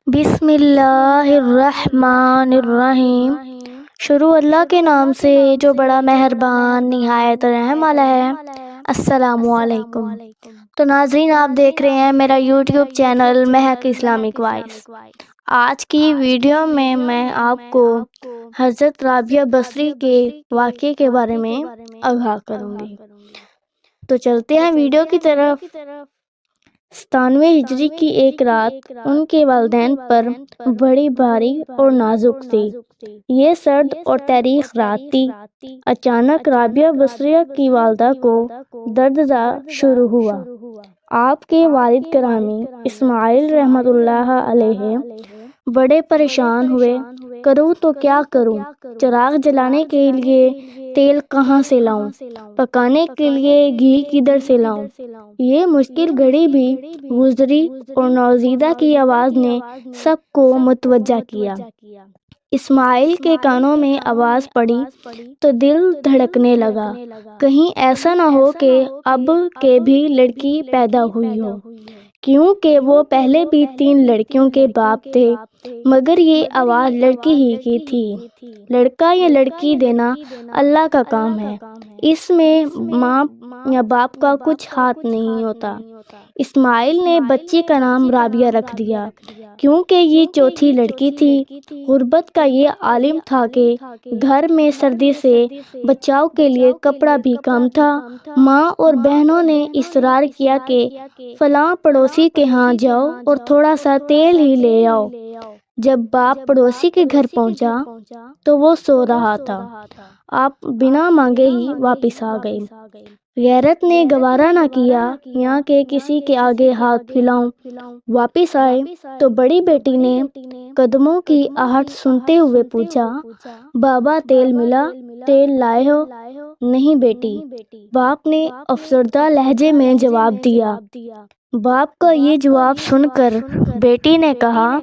بسم اللہ الرحمن الرحیم۔ شروع اللہ کے نام سے جو بڑا مہربان نہایت رحم والا ہے۔ السلام علیکم۔ تو ناظرین، آپ دیکھ رہے ہیں میرا یوٹیوب چینل مہک اسلامک وائس۔ آج کی ویڈیو میں آپ کو حضرت رابعہ بصری کے واقعے کے بارے میں آگاہ کروں گی۔ تو چلتے ہیں ویڈیو کی طرف۔ 97 ہجری کی ایک رات ان کے والدین پر بڑی بھاری اور نازک تھی۔ یہ سرد اور تاریخ رات تھی۔ اچانک رابعہ بصریہ کی والدہ کو درد شروع ہوا۔ آپ کے والد گرامی اسماعیل رحمۃ اللہ علیہ بڑے پریشان ہوئے۔ کروں تو کیا کروں؟ چراغ جلانے کے لیے تیل کہاں سے لاؤں؟ پکانے کے لیے گھی کدھر سے لاؤں؟ یہ مشکل گھڑی بھی گزری اور نوزیدہ کی آواز نے سب کو متوجہ کیا۔ اسماعیل کے کانوں میں آواز پڑی تو دل دھڑکنے لگا، کہیں ایسا نہ ہو کہ اب کے بھی لڑکی پیدا ہوئی ہو، کیونکہ وہ پہلے بھی 3 لڑکیوں کے باپ تھے، مگر یہ آواز لڑکی ہی کی تھی۔ لڑکا یا لڑکی دینا اللہ کا کام ہے، اس میں ماں یا باپ کا کچھ ہاتھ نہیں ہوتا۔ اسماعیل نے بچی کا نام رابعہ رکھ دیا، کیونکہ یہ چوتھی لڑکی تھی۔ غربت کا یہ عالم تھا کہ گھر میں سردی سے بچاؤ کے لیے کپڑا بھی کم تھا۔ ماں اور بہنوں نے اصرار کیا کہ فلاں پڑوسی کے ہاں جاؤ اور تھوڑا سا تیل ہی لے آؤ۔ جب باپ پڑوسی کے گھر پہنچا تو وہ سو رہا تھا۔ آپ بنا مانگے ہی واپس آ گئے۔ غیرت نے گوارا نہ کیا یہاں کہ کسی کے آگے ہاتھ پھیلاؤں۔ واپس آئے تو بڑی بیٹی نے قدموں کی آہٹ سنتے ہوئے پوچھا، بابا تیل ملا؟ تیل لائے ہو؟ نہیں بیٹی، باپ نے افسردہ لہجے میں جواب دیا۔ باپ کا یہ جواب سن کر بیٹی نے کہا،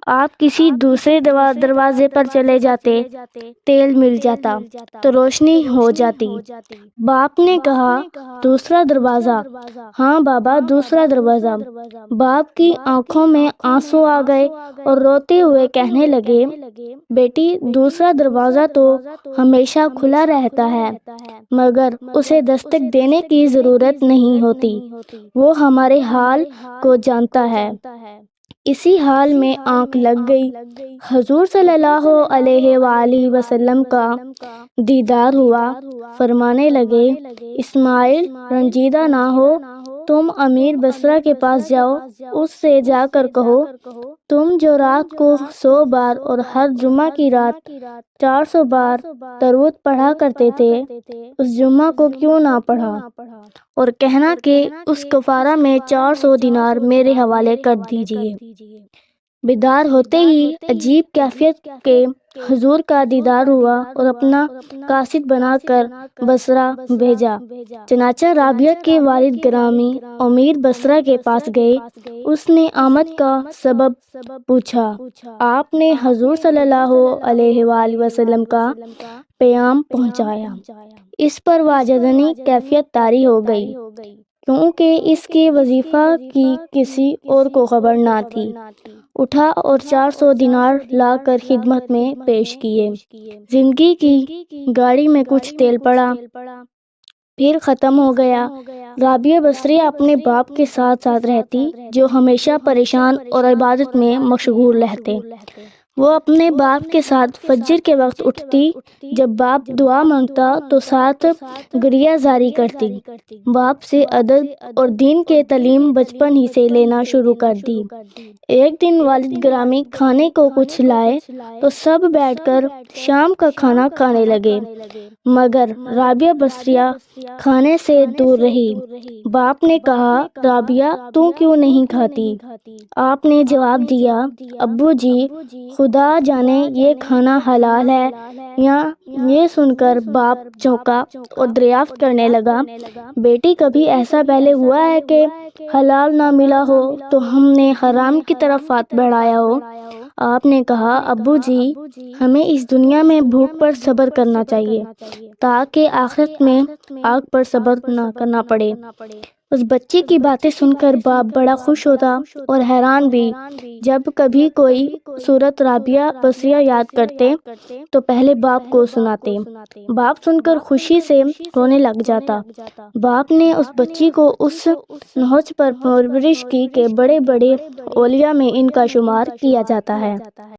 آپ کسی دوسرے دروازے پر چلے جاتے، تیل مل جاتا تو روشنی ہو جاتی۔ باپ نے کہا، دوسرا دروازہ؟ ہاں بابا، دوسرا دروازہ۔ باپ کی آنکھوں میں آنسو آ گئے اور روتے ہوئے کہنے لگے، بیٹی دوسرا دروازہ تو ہمیشہ کھلا رہتا ہے، مگر اسے دستک دینے کی ضرورت نہیں ہوتی، وہ ہمارے حال کو جانتا ہے۔ اسی حال میں آنکھ لگ گئی۔ حضور صلی اللہ علیہ وآلہ وسلم کا دیدار ہوا۔ فرمانے لگے، اسماعیل رنجیدہ نہ ہو، تم امیر بصرہ کے پاس جاؤ، اس سے جا کر کہو، تم جو رات کو 100 بار اور ہر جمعہ کی رات 400 بار درود پڑھا کرتے تھے، اس جمعہ کو کیوں نہ پڑھا، اور کہنا کہ اس کفارہ میں 400 دینار میرے حوالے کر دیجیے۔ بیدار ہوتے ہی عجیب کیفیت کے حضور کا دیدار ہوا اور اپنا قاصد بنا کر بصرہ بھیجا۔ چنانچہ رابعہ کے والد گرامی امیر بصرہ کے پاس گئے۔ اس نے آمد کا سبب پوچھا۔ آپ نے حضور صلی اللہ علیہ وآلہ وسلم کا پیام پہنچایا۔ اس پر واجدانی کیفیت طاری ہو گئی، کیونکہ اس کے وظیفہ کی کسی اور کو خبر نہ تھی۔ اٹھا اور 400 دینار لا کر خدمت میں پیش کیے۔ زندگی کی گاڑی میں کچھ تیل پڑا، پھر ختم ہو گیا۔ رابعہ بصریہ اپنے باپ کے ساتھ رہتی، جو ہمیشہ پریشان اور عبادت میں مشغول رہتے۔ وہ اپنے باپ کے ساتھ فجر کے وقت اٹھتی، جب باپ دعا مانگتا تو ساتھ گریہ زاری کرتی۔ باپ سے ادب اور دین کے تعلیم بچپن ہی سے لینا شروع کر دی۔ ایک دن والد گرامی کھانے کو کچھ لائے تو سب بیٹھ کر شام کا کھانا کھانے لگے، مگر رابعہ بصریہ کھانے سے دور رہی۔ باپ نے کہا، رابعہ تو کیوں نہیں کھاتی؟ آپ نے جواب دیا، ابو جی، خدا جانے یہ کھانا حلال ہے یا؟ یہ سن کر باپ چونکا اور دریافت کرنے لگا، بیٹی کبھی ایسا پہلے ہوا ہے کہ حلال نہ ملا ہو تو ہم نے حرام کی طرف ہاتھ بڑھایا ہو؟ آپ نے کہا، ابو جی، ہمیں اس دنیا میں بھوک پر صبر کرنا چاہیے تاکہ آخرت میں آگ پر صبر نہ کرنا پڑے۔ اس بچی کی باتیں سن کر باپ بڑا خوش ہوتا اور حیران بھی۔ جب کبھی کوئی سورت رابعہ بصریہ یاد کرتے تو پہلے باپ کو سناتے۔ باپ سن کر خوشی سے رونے لگ جاتا۔ باپ نے اس بچی کو اس نہج پر پرورش کی کہ بڑے بڑے اولیاء میں ان کا شمار کیا جاتا ہے۔